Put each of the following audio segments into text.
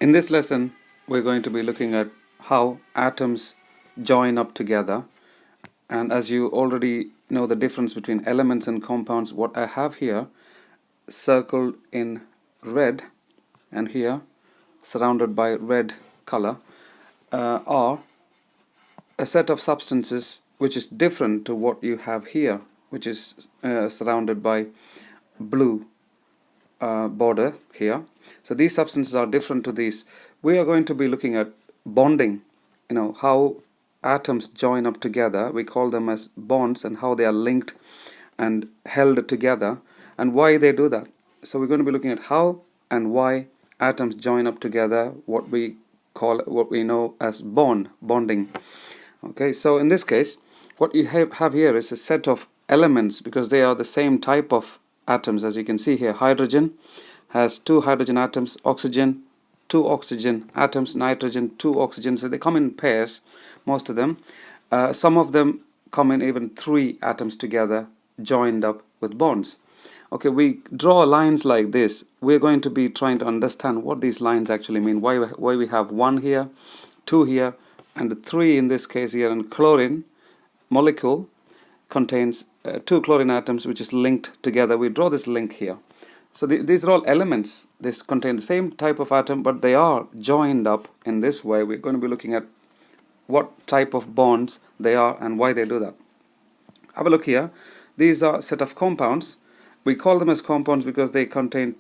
In this lesson, we're going to be looking at how atoms join up together. And as you already know the difference between elements and compounds, what I have here circled in red and here surrounded by red color are a set of substances which is different to what you have here, which is surrounded by blue border here. So these substances are different to these. We are going to be looking at bonding, how atoms join up together. We call them as bonds, and how they are linked and held together and why they do that. So we're going to be looking at how and why atoms join up together, what we know as bonding. Okay, so in this case, what you have here is a set of elements, because they are the same type of atoms. As you can see here, hydrogen has 2 hydrogen atoms, oxygen 2 oxygen atoms, nitrogen 2 oxygen. So they come in pairs, most of them. Some of them come in even 3 atoms together, joined up with bonds. Okay, we draw lines like this. We're going to be trying to understand what these lines actually mean, why we have 1 here, 2 here, and 3 in this case here. And chlorine molecule contains 2 chlorine atoms which is linked together. We draw this link here. So these are all elements. This contain the same type of atom, but they are joined up in this way. We're going to be looking at what type of bonds they are and why they do that. Have a look here. These are a set of compounds. We call them as compounds because they contain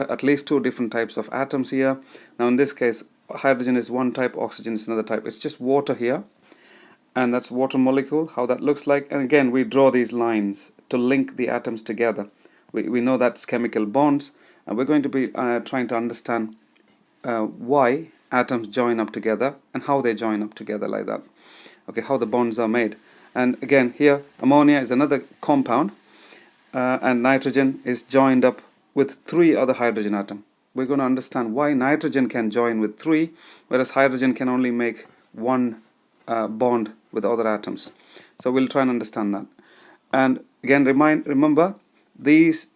at least two different types of atoms here. Now in this case, hydrogen is one type, oxygen is another type. It's just water here, and that's water molecule, how that looks like. And again, we draw these lines to link the atoms together. We know that's chemical bonds, and we're going to be trying to understand why atoms join up together and how they join up together like that. Okay, how the bonds are made. And again, here ammonia is another compound, and nitrogen is joined up with 3 other hydrogen atoms. We're going to understand why nitrogen can join with 3, whereas hydrogen can only make 1 bond with other atoms. So we'll try and understand that. And again, remember, these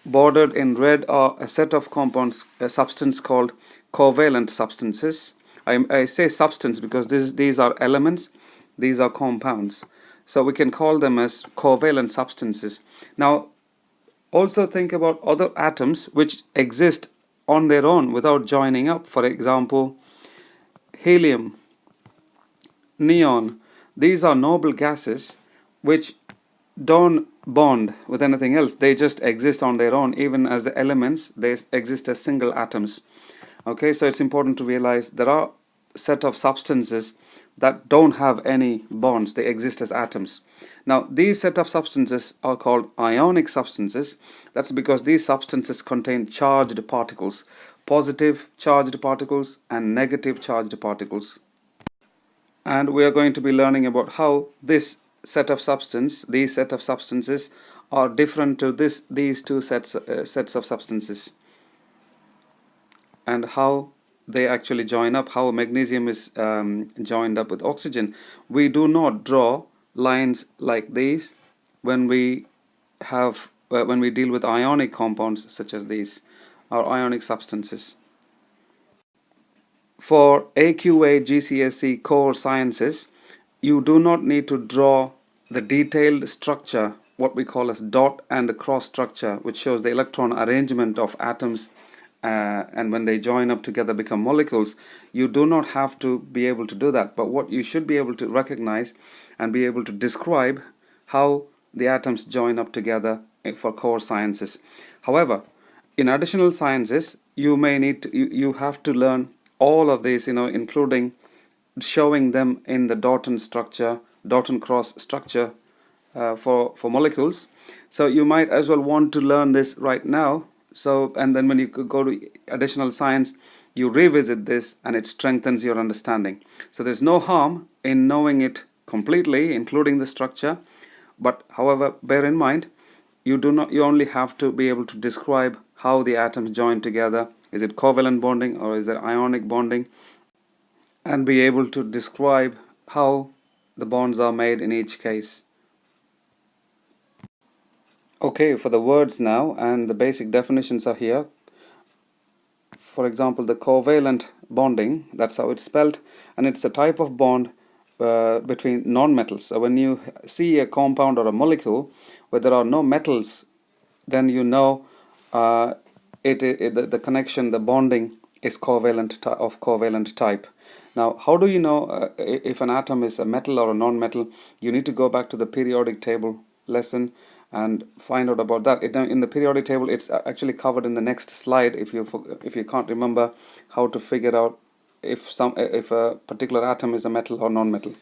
bordered in red are a set of compounds, a substance called covalent substances. I say substance because these are elements, these are compounds. So we can call them as covalent substances. Now, also think about other atoms which exist on their own without joining up. For example, helium, neon. These are noble gases which don't bond with anything else. They just exist on their own. Even as the elements, they exist as single atoms. Okay, so it's important to realize there are a set of substances that don't have any bonds. They exist as atoms. Now, these set of substances are called ionic substances. That's because these substances contain charged particles, positive charged particles and negative charged particles. And we are going to be learning about how these set of substances are different to these two sets of substances, and how they actually join up, how magnesium is joined up with oxygen. We do not draw lines like these when we deal with ionic compounds such as these, or ionic substances. For AQA GCSE core sciences, you do not need to draw the detailed structure, what we call as dot and cross structure, which shows the electron arrangement of atoms, and when they join up together become molecules. You do not have to be able to do that, but what you should be able to recognize and be able to describe how the atoms join up together for core sciences. However, in additional sciences, you have to learn all of these, including showing them in the dot and cross structure for molecules. So you might as well want to learn this right now. So, and then when you go to additional science, you revisit this and it strengthens your understanding. So there's no harm in knowing it completely, including the structure. But however, bear in mind, you only have to be able to describe how the atoms join together. Is it covalent bonding or is it ionic bonding? And be able to describe how the bonds are made in each case. Okay, for the words now, and the basic definitions are here. for example, the covalent bonding, that's how it's spelled, and it's a type of bond between non-metals. So when you see a compound or a molecule where there are no metals, then you know the connection, the bonding is of covalent type. Now, how do you know if an atom is a metal or a non-metal? You need to go back to the periodic table lesson and find out about that. In the periodic table, it's actually covered in the next slide. If you can't remember how to figure out if a particular atom is a metal or non-metal.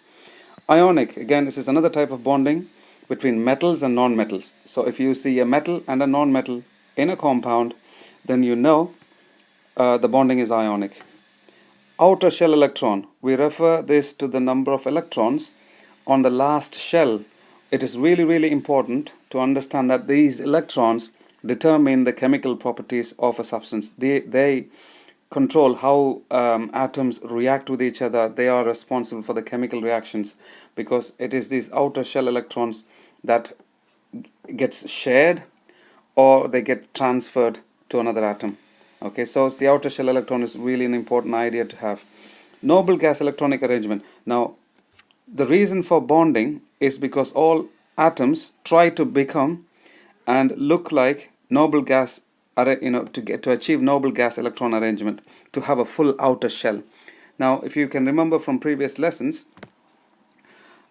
Ionic, again, this is another type of bonding between metals and non-metals. So if you see a metal and a non-metal in a compound, then you know the bonding is ionic. Outer shell electron, we refer this to the number of electrons on the last shell. It is really important to understand that these electrons determine the chemical properties of a substance. They control how atoms react with each other. They are responsible for the chemical reactions, because it is these outer shell electrons that gets shared or they get transferred to another atom. Okay, so it's the outer shell electron is really an important idea to have. Noble gas electronic arrangement. Now, the reason for bonding is because all atoms try to become and look like noble gas, to achieve noble gas electron arrangement, to have a full outer shell. Now, if you can remember from previous lessons,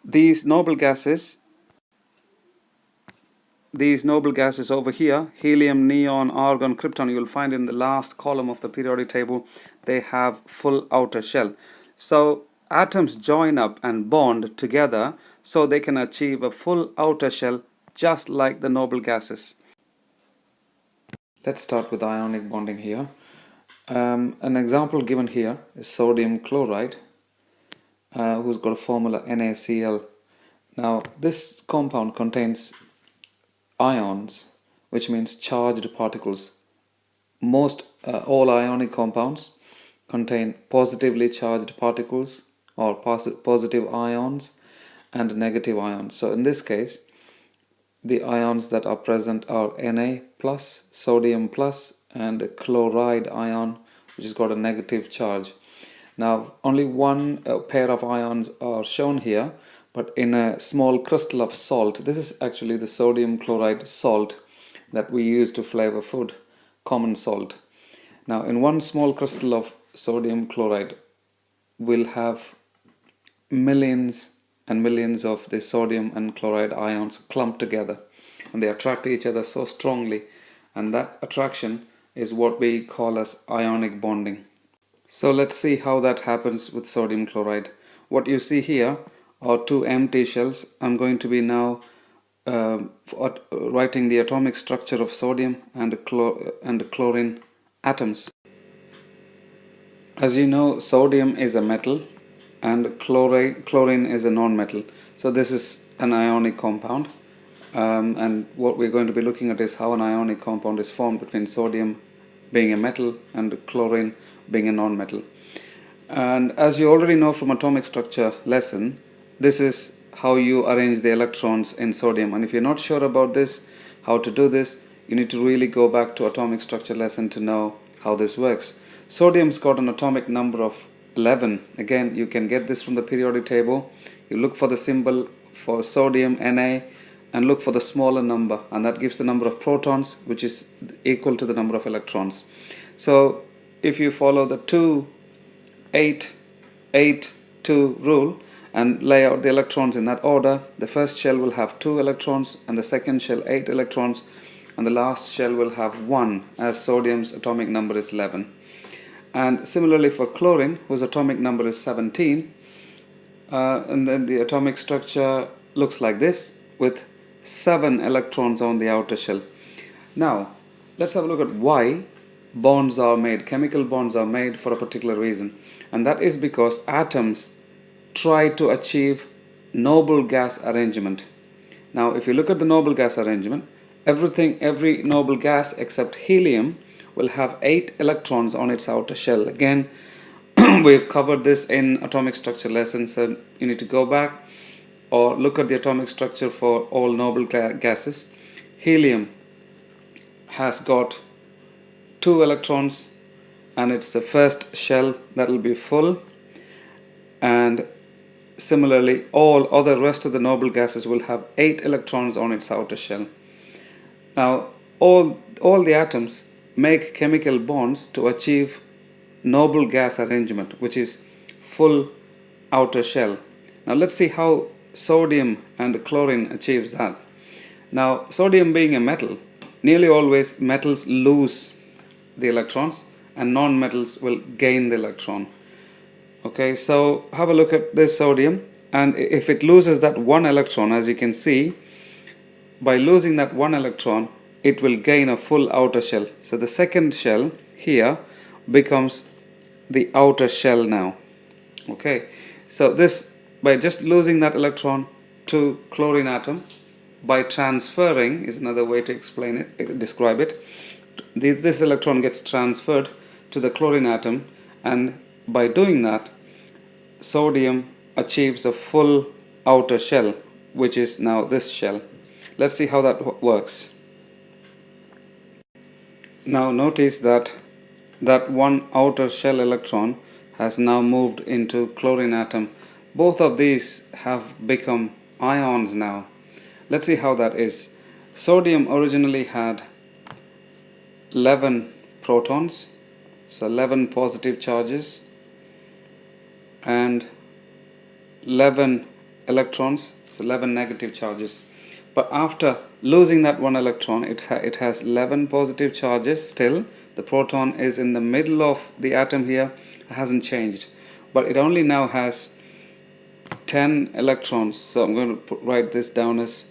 these noble gases over here, helium, neon, argon, krypton, you'll find in the last column of the periodic table, they have full outer shell. So atoms join up and bond together so they can achieve a full outer shell, just like the noble gases. Let's start with ionic bonding here. An example given here is sodium chloride, who's got a formula NaCl. Now, this compound contains ions, which means charged particles. All ionic compounds contain positively charged particles, or positive ions, and negative ions. So in this case, the ions that are present are Na plus, sodium plus, and chloride ion, which has got a negative charge. Now, only one pair of ions are shown here, but in a small crystal of salt. This is actually the sodium chloride salt that we use to flavor food, common salt. Now, in one small crystal of sodium chloride, we'll have millions and millions of the sodium and chloride ions clumped together, and they attract each other so strongly, and that attraction is what we call as ionic bonding. So let's see how that happens with sodium chloride. What you see here are two empty shells. I'm going to be now writing the atomic structure of sodium and chlorine atoms. As you know, sodium is a metal and chlorine is a non-metal. So this is an ionic compound, and what we're going to be looking at is how an ionic compound is formed between sodium being a metal and chlorine being a non-metal. And as you already know from atomic structure lesson, this is how you arrange the electrons in sodium. And if you're not sure about this, how to do this, you need to really go back to atomic structure lesson to know how this works. Sodium's got an atomic number of 11. Again, you can get this from the periodic table. You look for the symbol for sodium, Na, and look for the smaller number, and that gives the number of protons, which is equal to the number of electrons. So if you follow the 2, 8, 8, 2 rule and lay out the electrons in that order, the first shell will have 2 electrons, and the second shell 8 electrons, and the last shell will have 1, as sodium's atomic number is 11. And similarly for chlorine, whose atomic number is 17, and then the atomic structure looks like this, with 7 electrons on the outer shell. Now, let's have a look at why bonds are made. Chemical bonds are made for a particular reason, and that is because atoms try to achieve noble gas arrangement. Now, if you look at the noble gas arrangement, every noble gas except helium will have 8 electrons on its outer shell. Again, we've covered this in atomic structure lessons, so you need to go back or look at the atomic structure for all noble gases. Helium has got 2 electrons and it's the first shell that will be full, and similarly all other rest of the noble gases will have 8 electrons on its outer shell. Now all the atoms make chemical bonds to achieve noble gas arrangement, which is full outer shell. Now let's see how sodium and chlorine achieves that. Now sodium being a metal, nearly always metals lose the electrons and non-metals will gain the electron. Okay, so have a look at this sodium, and if it loses that one electron, as you can see, by losing that one electron it will gain a full outer shell. So the second shell here becomes the outer shell now. Okay, so this, by just losing that electron to chlorine atom, by transferring is another way to explain it, describe it. This electron gets transferred to the chlorine atom, and by doing that sodium achieves a full outer shell, which is now this shell. Let's see how that works. Now notice that one outer shell electron has now moved into chlorine atom. Both of these have become ions now. Let's see how that is. Sodium originally had 11 protons, so 11 positive charges, and 11 electrons, so 11 negative charges. But after losing that one electron, it has 11 positive charges still. The proton is in the middle of the atom here, it hasn't changed, but it only now has 10 electrons. So I'm going to write this down as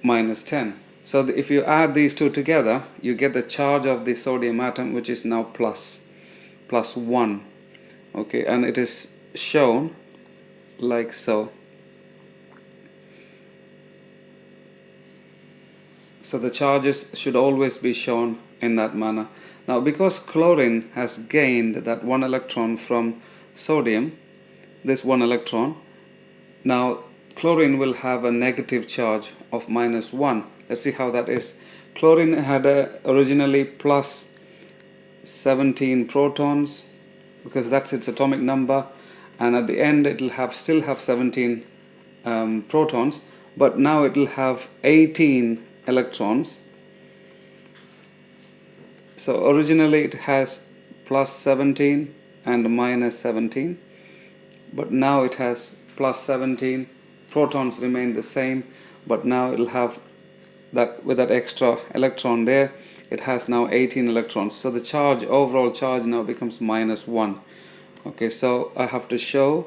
minus 10. So if you add these two together, you get the charge of the sodium atom, which is now plus 1. Okay, and it is shown like so. So the charges should always be shown in that manner. Now because chlorine has gained that one electron from sodium, this one electron, now chlorine will have a negative charge of minus 1. Let's see how that is. Chlorine had originally plus 17 protons, because that's its atomic number, and at the end it will still have 17 protons, but now it will have 18 electrons. So originally it has plus 17 and minus 17, but now it has plus 17. Protons remain the same, but now it will have that, with that extra electron there, it has now 18 electrons. So the charge, overall charge, now becomes minus 1. Okay, so I have to show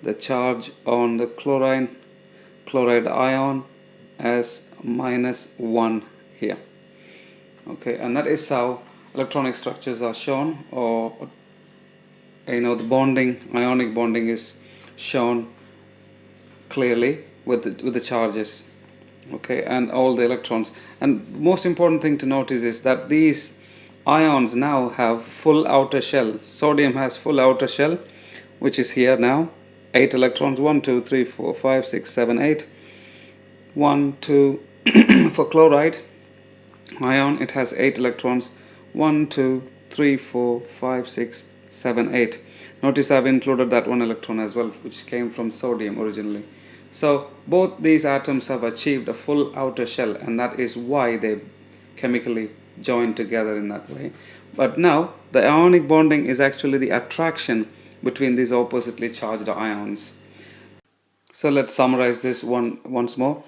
the charge on the chloride ion as minus 1 here. Okay, and that is how electronic structures are shown, or the bonding, ionic bonding, is shown clearly with the charges. Okay, and all the electrons. And most important thing to notice is that these ions now have full outer shell. Sodium has full outer shell, which is here now, 8 electrons, 1 2 3 4 5 6 7 8. 1 2 for chloride ion, it has 8 electrons, 1 2 3 4 5 6 7 8. Notice I've included that one electron as well, which came from sodium originally. So both these atoms have achieved a full outer shell, and that is why they chemically join together in that way. But now the ionic bonding is actually the attraction between these oppositely charged ions. So let's summarize this once more.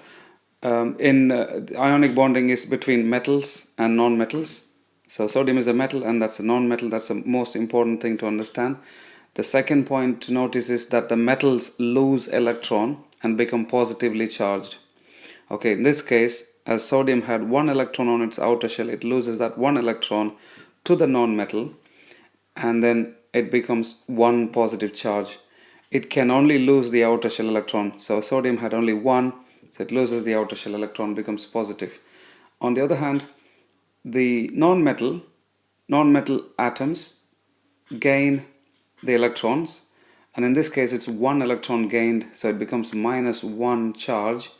Ionic bonding is between metals and non-metals. So sodium is a metal and that's a non-metal. That's the most important thing to understand. The second point to notice is that the metals lose electron and become positively charged. Okay, in this case, as sodium had one electron on its outer shell, it loses that one electron to the non-metal, and then it becomes one positive charge. It can only lose the outer shell electron. So sodium had only one, so it loses the outer shell electron, becomes positive. On the other hand, the non-metal atoms gain the electrons, and in this case it's one electron gained, so it becomes minus 1 charge,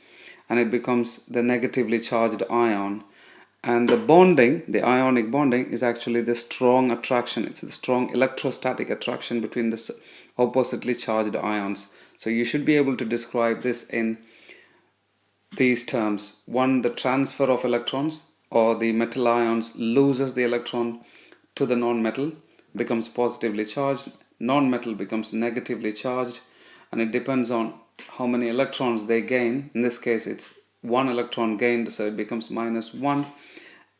and it becomes the negatively charged ion. And the bonding, the ionic bonding, is actually the strong attraction. It's the strong electrostatic attraction between the oppositely charged ions. So you should be able to describe this in these terms. One, the transfer of electrons, or the metal ions loses the electron to the non-metal, becomes positively charged. Non-metal becomes negatively charged, and it depends on how many electrons they gain. In this case, it's one electron gained, so it becomes -1.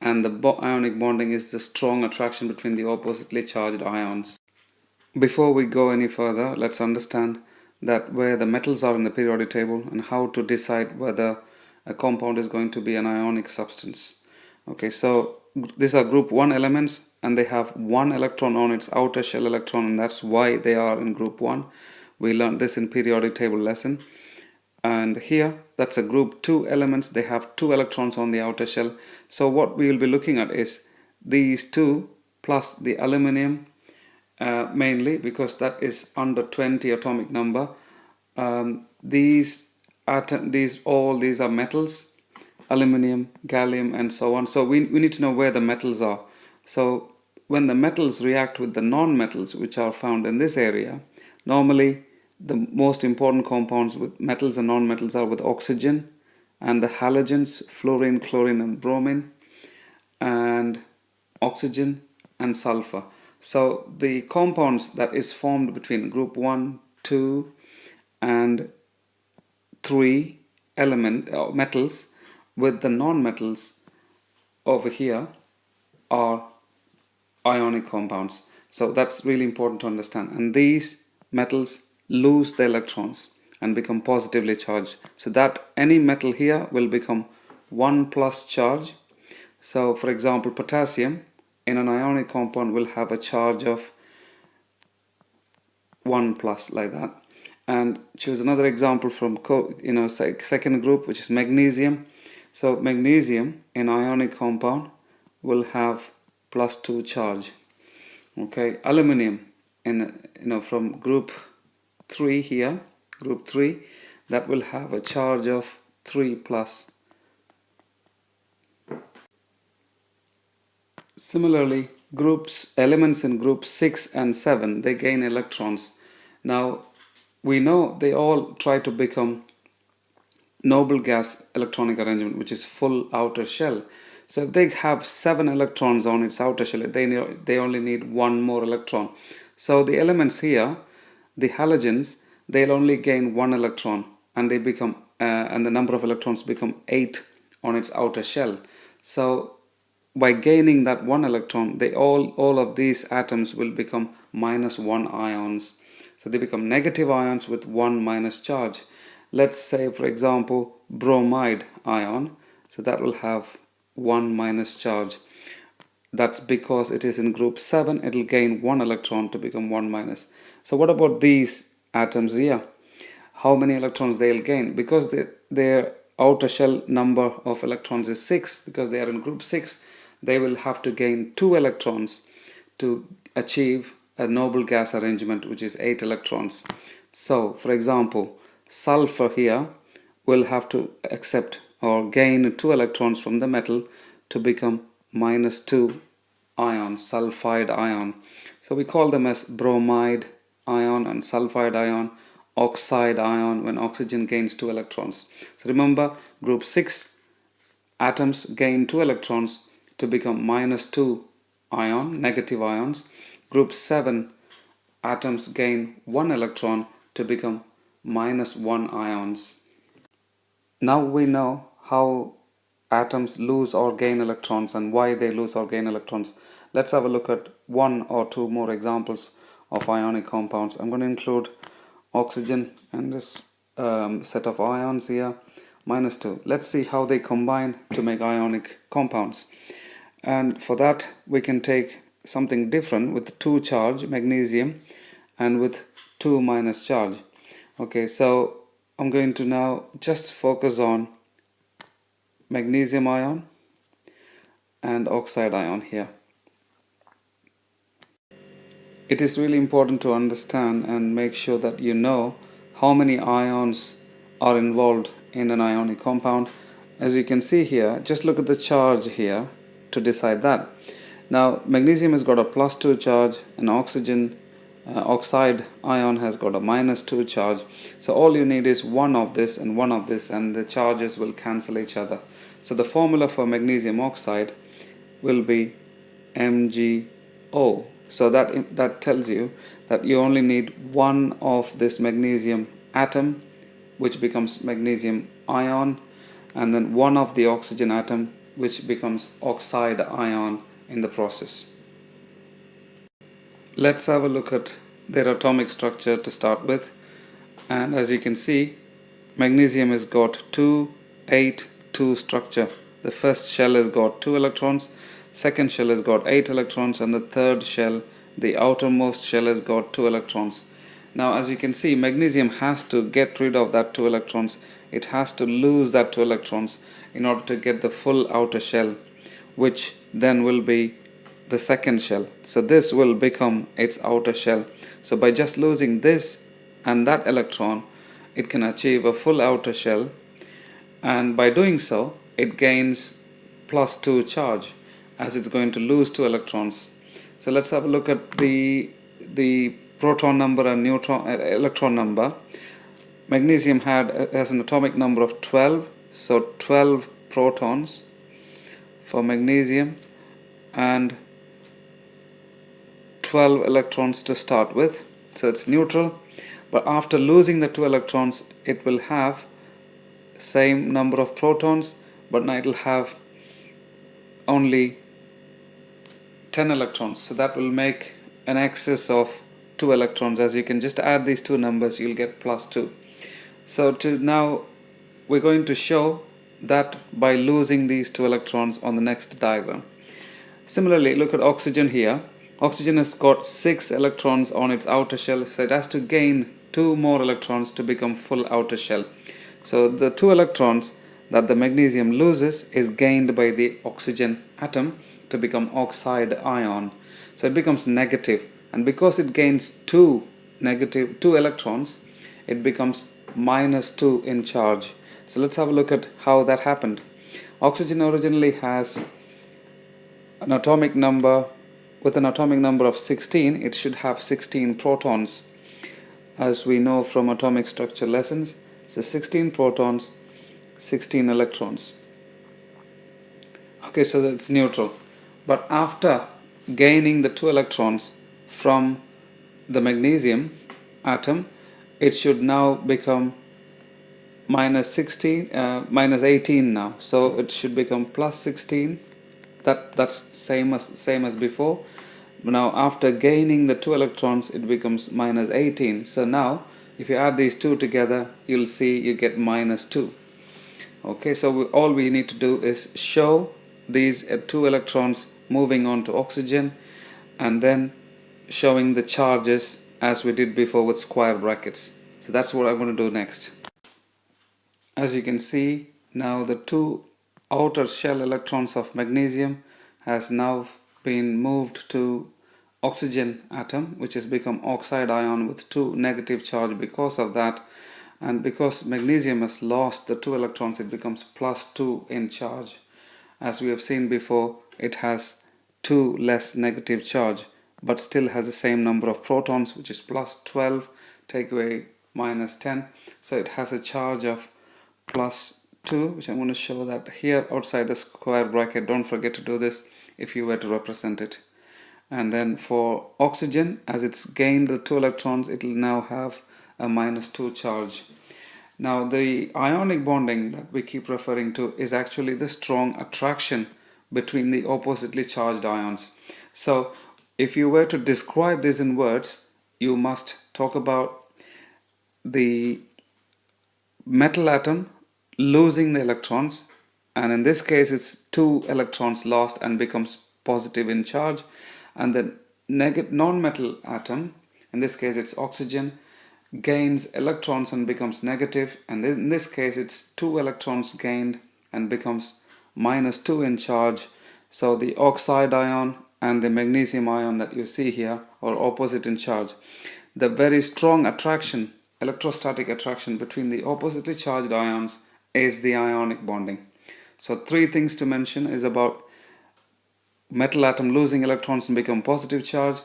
And the ionic bonding is the strong attraction between the oppositely charged ions. Before we go any further, let's understand that where the metals are in the periodic table and how to decide whether a compound is going to be an ionic substance. Okay, so these are group 1 elements, and they have one electron on its outer shell electron, and that's why they are in group 1. We learned this in periodic table lesson. And here, that's a group 2 elements. They have 2 electrons on the outer shell. So what we will be looking at is these 2 plus the aluminum, mainly because that is under 20 atomic number. These are metals, aluminum, gallium, and so on. So we need to know where the metals are. So when the metals react with the non-metals, which are found in this area, normally the most important compounds with metals and non-metals are with oxygen, and the halogens, fluorine, chlorine, and bromine, and oxygen and sulfur. So the compounds that is formed between group 1, 2, and 3 metals with the non-metals over here are ionic compounds. So that's really important to understand. And these metals lose the electrons and become positively charged. So that any metal here will become 1 plus charge. So for example, potassium in an ionic compound will have a charge of 1 plus, like that. And choose another example from second group, which is magnesium. So magnesium in ionic compound will have +2 charge. Okay, aluminum from group 3 here, group 3, that will have a charge of 3 plus. Similarly, elements in group 6 and 7, they gain electrons. Now we know they all try to become noble gas electronic arrangement, which is full outer shell. So if they have 7 electrons on its outer shell, they only need 1 more electron. So the elements here, the halogens, they'll only gain 1 electron, and they become and the number of electrons become 8 on its outer shell. So by gaining that 1 electron, all of these atoms will become -1 ions. So they become negative ions with 1 minus charge. Let's say, for example, bromide ion. So that will have 1 minus charge. That's because it is in group 7. It will gain 1 electron to become 1 minus. So what about these atoms here? How many electrons they'll gain? Because their outer shell number of electrons is 6, because they are in group 6, they will have to gain 2 electrons to achieve a noble gas arrangement, which is 8 electrons. So for example, sulfur here will have to accept or gain 2 electrons from the metal to become -2 ion, sulfide ion. So we call them as bromide ion and sulfide ion, oxide ion when oxygen gains 2 electrons. So remember, group 6 atoms gain 2 electrons to become -2 ion, negative ions. Group 7 atoms gain 1 electron to become -1 ions. Now we know how atoms lose or gain electrons and why they lose or gain electrons. Let's have a look at 1 or 2 more examples of ionic compounds. I'm going to include oxygen and this set of ions here, -2. Let's see how they combine to make ionic compounds. And for that, we can take something different with 2 charge, magnesium, and with 2 minus charge. Okay, so I'm going to now just focus on magnesium ion and oxide ion here. It is really important to understand and make sure that you know how many ions are involved in an ionic compound. As you can see here, just look at the charge here. to decide that. Now magnesium has got a +2 charge, and oxide ion has got a -2 charge. So all you need is one of this and one of this, and the charges will cancel each other. So the formula for magnesium oxide will be MgO. So that tells you that you only need one of this magnesium atom, which becomes magnesium ion, and then one of the oxygen atom, which becomes oxide ion in the process. Let's have a look at their atomic structure to start with. And as you can see, magnesium has got 2-8-2 structure. The first shell has got 2 electrons, second shell has got 8 electrons, and the third shell, the outermost shell, has got 2 electrons. Now as you can see, magnesium has to get rid of that 2 electrons. It has to lose that 2 electrons in order to get the full outer shell, which then will be the second shell. So this will become its outer shell. So by just losing this and that electron, it can achieve a full outer shell, and by doing so it gains +2 charge, as it's going to lose 2 electrons. So let's have a look at the proton number and electron number. Magnesium has an atomic number of 12, so 12 protons for magnesium and 12 electrons to start with. So it's neutral, but after losing the 2 electrons, it will have same number of protons, but now it will have only 10 electrons. So that will make an excess of 2 electrons. As you can just add these two numbers, you'll get +2. So now we're going to show that by losing these 2 electrons on the next diagram. Similarly, look at oxygen here. Oxygen has got 6 electrons on its outer shell, so it has to gain 2 more electrons to become full outer shell. So the 2 electrons that the magnesium loses is gained by the oxygen atom to become oxide ion. So it becomes negative, and because it gains 2 electrons, it becomes -2 in charge. So let's have a look at how that happened. Oxygen originally has an atomic number. With an atomic number of 16, it should have 16 protons, as we know from atomic structure lessons. So 16 protons, 16 electrons. Okay, so that's neutral. But after gaining the 2 electrons from the magnesium atom, it should now become -18 now. So it should become +16. That's same as before. Now after gaining the 2 electrons, it becomes -18. So now if you add these two together, you'll see you get -2. Okay, so all we need to do is show these 2 electrons moving on to oxygen, and then showing the charges as we did before with square brackets. So that's what I'm going to do next. As you can see, now the 2 outer shell electrons of magnesium has now been moved to oxygen atom, which has become oxide ion with 2 negative charge because of that. And because magnesium has lost the 2 electrons, it becomes +2 in charge. As we have seen before, it has 2 less negative charge, but still has the same number of protons, which is +12, take away -10. So it has a charge of +2, which I'm going to show that here outside the square bracket. Don't forget to do this if you were to represent it. And then for oxygen, as it's gained the 2 electrons, it will now have a -2 charge. Now the ionic bonding that we keep referring to is actually the strong attraction between the oppositely charged ions. So if you were to describe this in words, you must talk about the metal atom losing the electrons, and in this case it's 2 electrons lost and becomes positive in charge, and the non-metal atom, in this case it's oxygen, gains electrons and becomes negative, and in this case it's 2 electrons gained and becomes -2 in charge. So the oxide ion and the magnesium ion that you see here are opposite in charge. The very strong attraction, electrostatic attraction between the oppositely charged ions is the ionic bonding. So 3 things to mention is about metal atom losing electrons and become positive charge,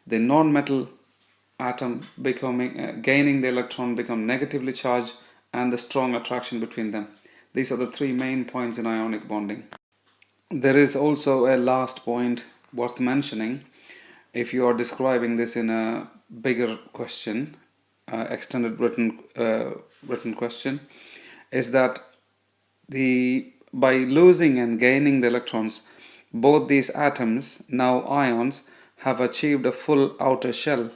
the non-metal atom gaining the electron become negatively charged, and the strong attraction between them. These are the three main points in ionic bonding. There is also a last point worth mentioning. If you are describing this in a bigger question, extended written question, is that by losing and gaining the electrons, both these atoms, now ions, have achieved a full outer shell,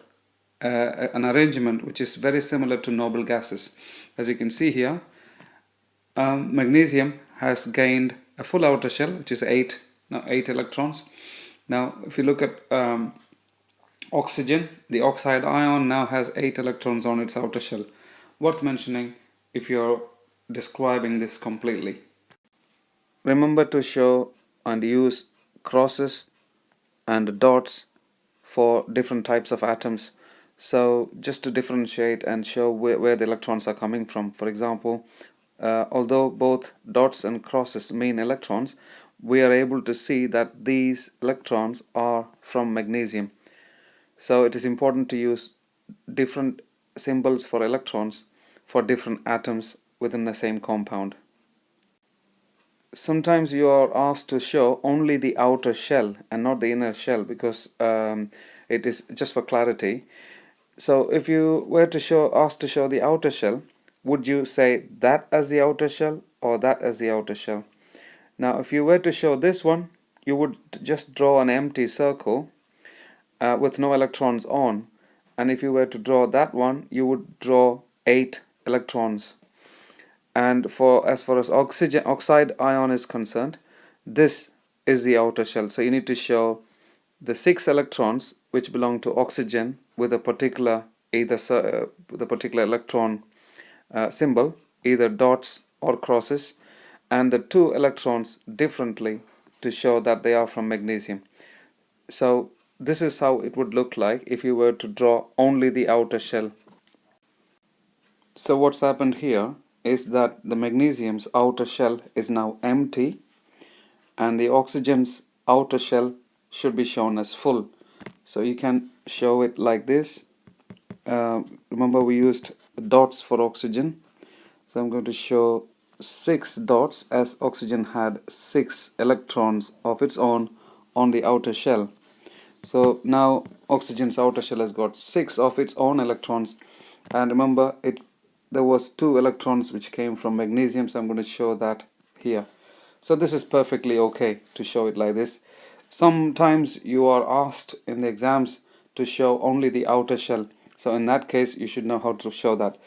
an arrangement which is very similar to noble gases. As you can see here, magnesium has gained a full outer shell, which is 8 electrons. Now if you look at oxygen, the oxide ion now has 8 electrons on its outer shell. Worth mentioning if you're describing this completely. Remember to show and use crosses and dots for different types of atoms. So just to differentiate and show where the electrons are coming from. For example, although both dots and crosses mean electrons, we are able to see that these electrons are from magnesium. So it is important to use different symbols for electrons for different atoms within the same compound. Sometimes you are asked to show only the outer shell and not the inner shell, because it is just for clarity. So if you were to asked to show the outer shell, would you say that as the outer shell or that as the outer shell? Now if you were to show this one, you would just draw an empty circle with no electrons on, and if you were to draw that one, you would draw 8 electrons. And as far as oxide ion is concerned, this is the outer shell. So you need to show the 6 electrons which belong to oxygen with a particular electron symbol, either dots or crosses, and the 2 electrons differently to show that they are from magnesium. So this is how it would look like if you were to draw only the outer shell. So what's happened here is that the magnesium's outer shell is now empty, and the oxygen's outer shell should be shown as full. So you can show it like this. Remember we used dots for oxygen, so I'm going to show 6 dots, as oxygen had 6 electrons of its own on the outer shell. So now oxygen's outer shell has got 6 of its own electrons, and remember there was 2 electrons which came from magnesium, so I'm going to show that here. So this is perfectly okay to show it like this. Sometimes you are asked in the exams to show only the outer shell, so in that case you should know how to show that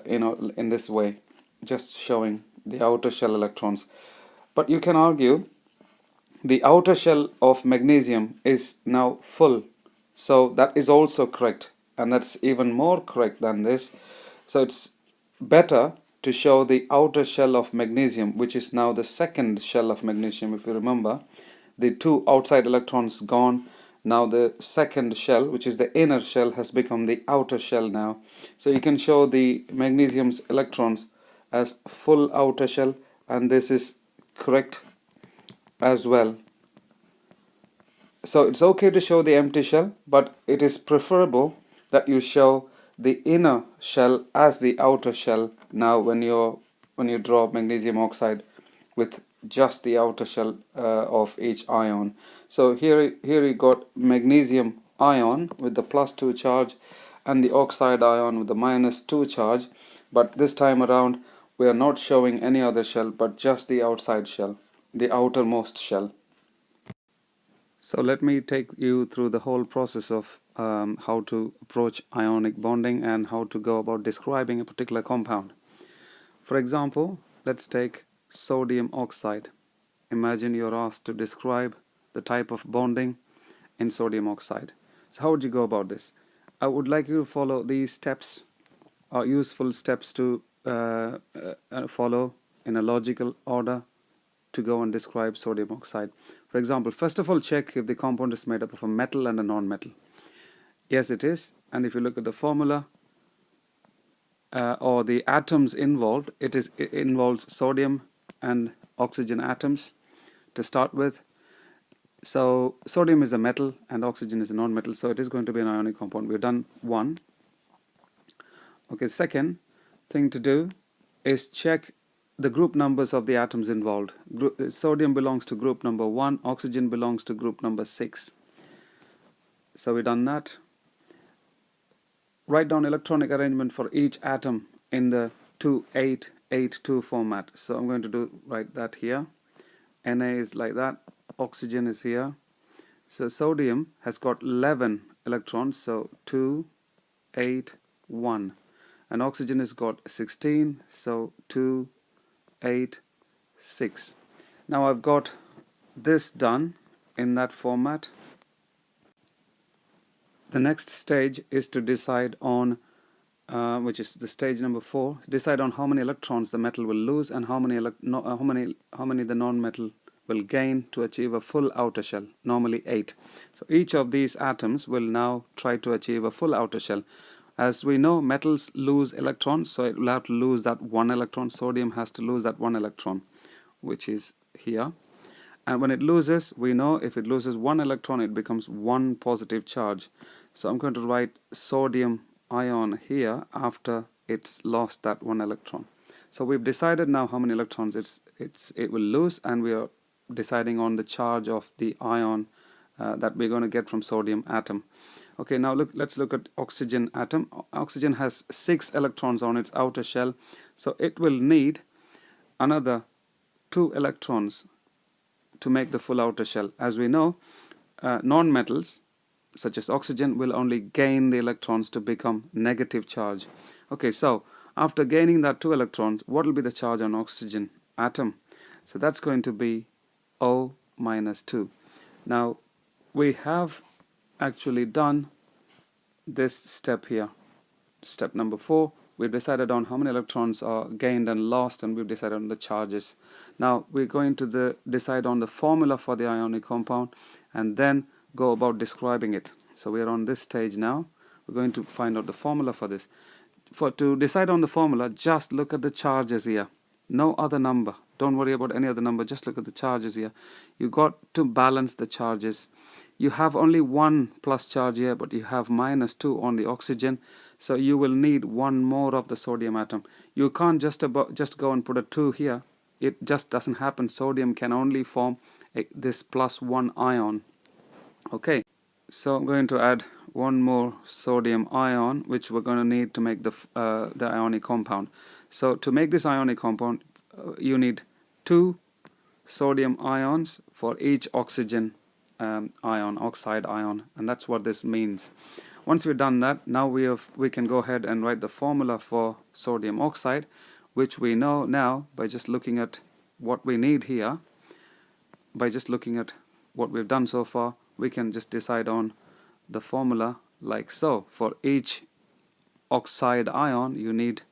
in this way, just showing the outer shell electrons. But you can argue the outer shell of magnesium is now full, so that is also correct, and that's even more correct than this. So it's better to show the outer shell of magnesium, which is now the second shell of magnesium. If you remember, the 2 outside electrons gone, now the second shell, which is the inner shell, has become the outer shell now. So you can show the magnesium's electrons as full outer shell, and this is correct as well. So it's okay to show the empty shell, but it is preferable that you show the inner shell as the outer shell now when you draw magnesium oxide with just the outer shell of each ion. So here you got magnesium ion with the +2 charge and the oxide ion with the -2 charge, but this time around we are not showing any other shell but just the outside shell, the outermost shell. So let me take you through the whole process of how to approach ionic bonding and how to go about describing a particular compound. For example, let's take sodium oxide. Imagine you're asked to describe the type of bonding in sodium oxide. So how would you go about this? I would like you to follow these steps, or useful steps to follow in a logical order to go and describe sodium oxide. For example, first of all, check if the compound is made up of a metal and a non-metal. Yes, it is. And if you look at the formula or the atoms involved, it involves sodium and oxygen atoms to start with. So sodium is a metal and oxygen is a non-metal, so it is going to be an ionic compound. We've done one. Okay, second thing to do is check the group numbers of the atoms involved. Sodium belongs to group number 1, oxygen belongs to group number 6. So we've done that. Write down electronic arrangement for each atom in the 2882 format. So I'm going to write that here. Na is like that, oxygen is here. So sodium has got 11 electrons, so 2, 8, 1. And oxygen has got 16, so 2, 8, 6. Now I've got this done in that format. The next stage is to decide on, which is the stage number 4, decide on how many electrons the metal will lose and how many the non-metal will gain to achieve a full outer shell, normally 8. So each of these atoms will now try to achieve a full outer shell. As we know, metals lose electrons, so it will have to lose that 1 electron. Sodium has to lose that 1 electron, which is here. And when it loses, we know if it loses 1 electron, it becomes 1 positive charge. So I'm going to write sodium ion here after it's lost that 1 electron. So we've decided now how many electrons it will lose, and we are deciding on the charge of the ion that we're going to get from sodium atom. Okay, now let's look at oxygen atom. Oxygen has 6 electrons on its outer shell, so it will need another 2 electrons to make the full outer shell. As we know, non-metals such as oxygen will only gain the electrons to become negative charge. Okay, so after gaining that 2 electrons, what will be the charge on oxygen atom? So that's going to be O minus 2. Now we have actually done this step here. Step number 4, we've decided on how many electrons are gained and lost, and we've decided on the charges. Now we're going to decide on the formula for the ionic compound and then go about describing it. So we're on this stage now. We're going to find out the formula for this. To decide on the formula, just look at the charges here. No other number. Don't worry about any other number. Just look at the charges here. You got to balance the charges. You have only 1 plus charge here, but you have minus 2 on the oxygen. So you will need 1 more of the sodium atom. You can't just go and put a 2 here. It just doesn't happen. Sodium can only form this plus 1 ion. Okay, so I'm going to add 1 more sodium ion, which we're going to need to make the ionic compound. So to make this ionic compound, you need 2 sodium ions for each oxygen ion, oxide ion, and that's what this means. Once we've done that, now we can go ahead and write the formula for sodium oxide, which we know now by just looking at what we need here. By just looking at what we've done so far, we can just decide on the formula like so. For each oxide ion, you need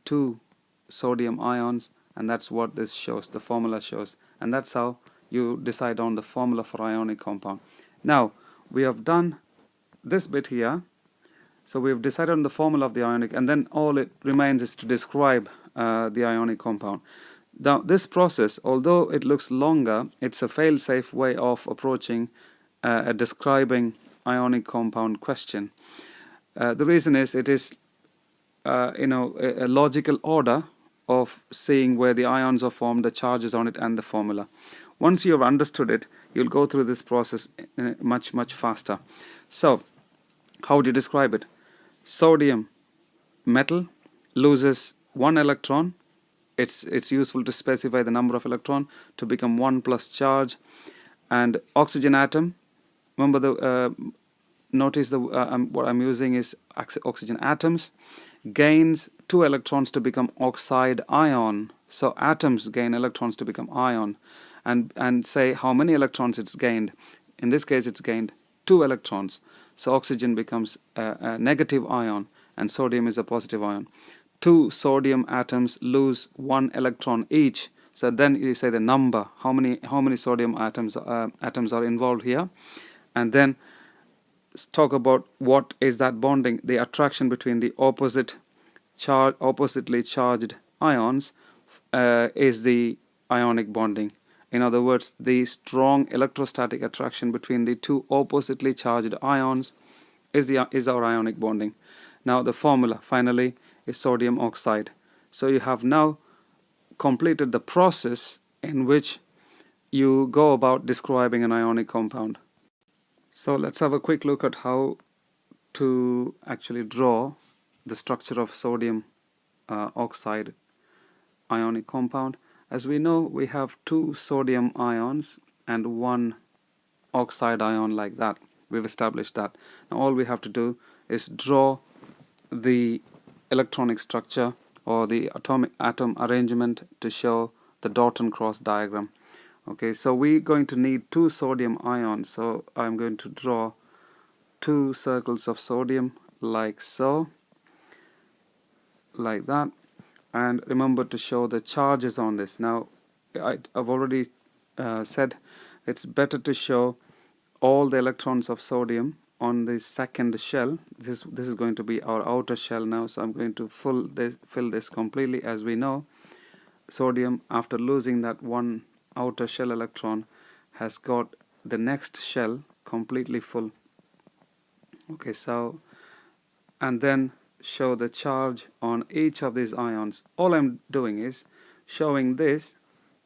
2 sodium ions, and that's what this shows, the formula shows, and that's how you decide on the formula for ionic compound. Now we have done this bit here, so we've decided on the formula of the ionic, and then all it remains is to describe the ionic compound. Now this process, although it looks longer, it's a fail-safe way of approaching describing ionic compound question. The reason is it is a logical order of seeing where the ions are formed, the charges on it, and the formula. Once you have understood it, you'll go through this process much faster. So how do you describe it? Sodium metal loses 1 electron. It's useful to specify the number of electron to become 1 plus charge. And oxygen atom, remember notice what I'm using is oxygen atoms, gains 2 electrons to become oxide ion. So atoms gain electrons to become ion, and say how many electrons it's gained. In this case, it's gained 2 electrons. So oxygen becomes a negative ion and sodium is a positive ion. 2 sodium atoms lose 1 electron each. So then you say the number, how many sodium atoms are involved here, and then talk about what is that bonding. The attraction between the oppositely charged ions is the ionic bonding, In other words, the strong electrostatic attraction between the two oppositely charged ions is our ionic bonding. Now the formula finally is sodium oxide. So you have now completed the process in which you go about describing an ionic compound. So let's have a quick look at how to actually draw the structure of sodium oxide ionic compound. As we know, we have two sodium ions and one oxide ion, like that. We've established that. Now all we have to do is draw the electronic structure or the atom arrangement to show the dot and cross diagram. Okay, so we're going to need two sodium ions. So I'm going to draw two circles of sodium like so, like that. And remember to show the charges on this. Now I've already said it's better to show all the electrons of sodium on the second shell. This is going to be our outer shell now, so I'm going to fill this completely. As we know, sodium, after losing that one outer shell electron, has got the next shell completely full. Okay, so and then show the charge on each of these ions. All I'm doing is showing this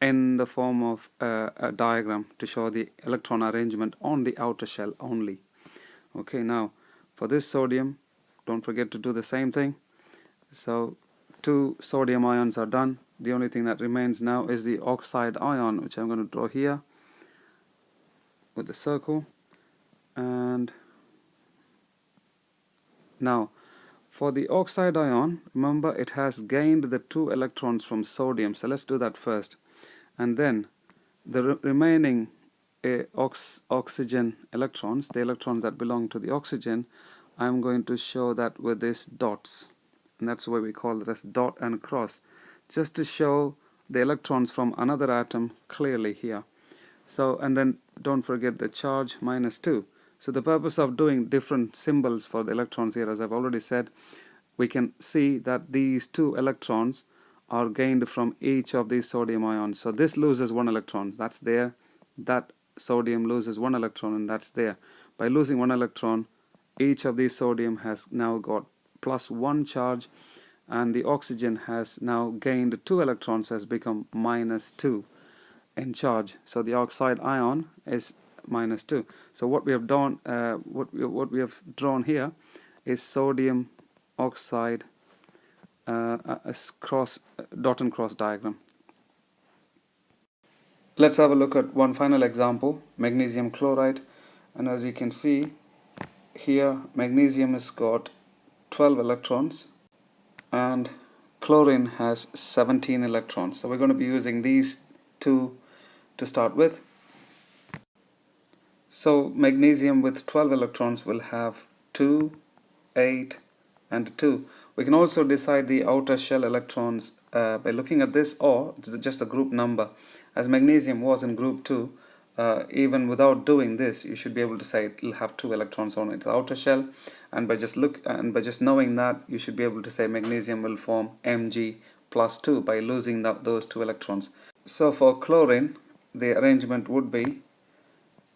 in the form of a diagram to show the electron arrangement on the outer shell only. Okay, now for this sodium, don't forget to do the same thing. So two sodium ions are done. The only thing that remains now is the oxide ion, which I'm going to draw here with the circle. And now for the oxide ion, remember it has gained the two electrons from sodium. So let's do that first. And then the remaining oxygen electrons, the electrons that belong to the oxygen, I'm going to show that with these dots. And that's why we call it as dot and cross, just to show the electrons from another atom clearly here. So, and then don't forget the charge -2. So the purpose of doing different symbols for the electrons here, as I've already said, we can see that these two electrons are gained from each of these sodium ions. So this loses one electron, that's there. That sodium loses one electron, and that's there. By losing one electron, each of these sodium has now got +1 charge, and the oxygen has now gained 2 electrons, has become -2 in charge. So the oxide ion is -2. So what we have done, what we have drawn here is sodium oxide dot and cross diagram. Let's have a look at one final example, magnesium chloride. And as you can see here, magnesium has got 12 electrons and chlorine has 17 electrons. So we're going to be using these two to start with. So magnesium with 12 electrons will have 2, 8 and 2. We can also decide the outer shell electrons by looking at this, or just the group number. As magnesium was in group 2, even without doing this, you should be able to say it will have 2 electrons on its outer shell, and by just knowing that, you should be able to say magnesium will form Mg+2 by losing those 2 electrons. So for chlorine, the arrangement would be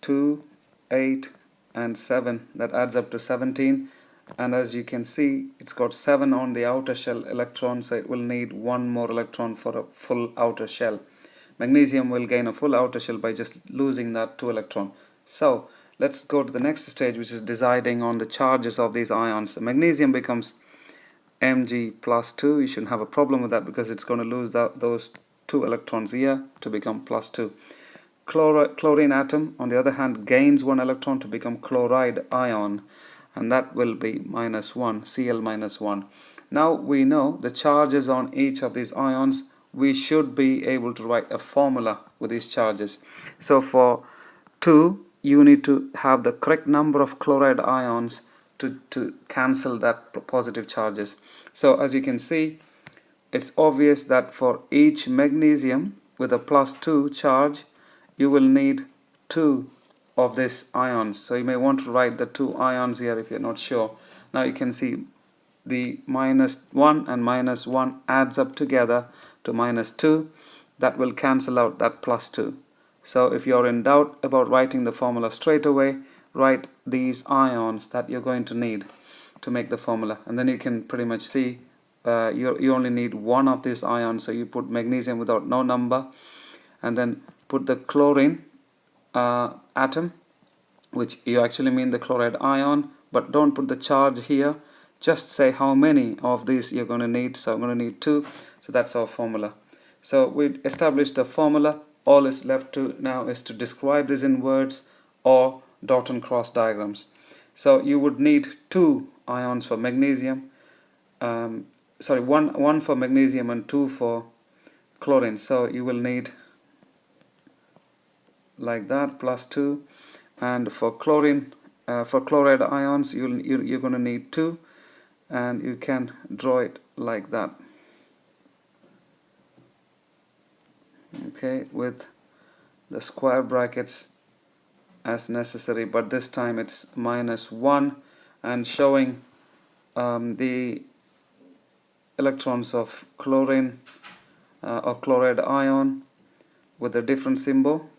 2, 8 and 7. That adds up to 17. And as you can see, it's got 7 on the outer shell electron, so it will need 1 more electron for a full outer shell. Magnesium will gain a full outer shell by just losing that 2 electron. So let's go to the next stage, which is deciding on the charges of these ions. So magnesium becomes Mg+2. You shouldn't have a problem with that because it's going to lose those 2 electrons here to become +2. Chlorine atom, on the other hand, gains 1 electron to become chloride ion, and that will be -1, Cl-1. Now we know the charges on each of these ions. We should be able to write a formula with these charges. So for 2, you need to have the correct number of chloride ions to cancel that positive charges. So as you can see, it's obvious that for each magnesium with a +2 charge, you will need 2 of these ions. So you may want to write the 2 ions here if you're not sure. Now you can see the -1 and -1 adds up together to -2. That will cancel out that +2. So if you're in doubt about writing the formula straight away, write these ions that you're going to need to make the formula, and then you can pretty much see you only need one of these ions. So you put magnesium without no number, and then put the chlorine atom, which you actually mean the chloride ion, but don't put the charge here. Just say how many of these you're going to need. So I'm going to need 2. So that's our formula. So we established the formula. All is left to now is to describe this in words or dot and cross diagrams. So you would need 2 ions for magnesium, one for magnesium and 2 for chlorine. So you will need like that, plus 2. And for chlorine, for chloride ions, you're going to need 2, and you can draw it like that. Okay, with the square brackets as necessary, but this time it's -1, and showing the electrons of chlorine or chloride ion with a different symbol,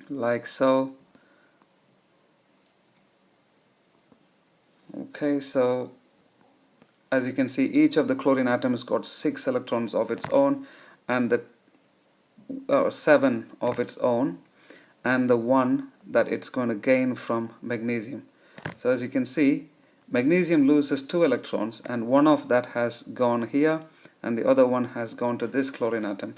like so. Okay, so as you can see, each of the chlorine atoms got 6 electrons of its own, and the 7 of its own, and the 1 that it's going to gain from magnesium. So as you can see, magnesium loses 2 electrons, and one of that has gone here, and the other one has gone to this chlorine atom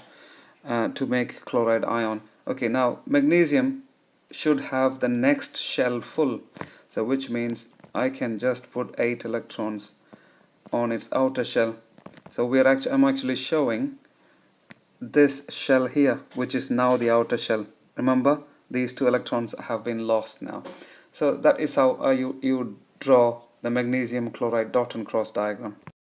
to make chloride ion. Okay, now magnesium should have the next shell full, so which means I can just put 8 electrons on its outer shell. So I'm actually showing this shell here, which is now the outer shell. Remember, these 2 electrons have been lost now. So that is how you draw the magnesium chloride dot and cross diagram.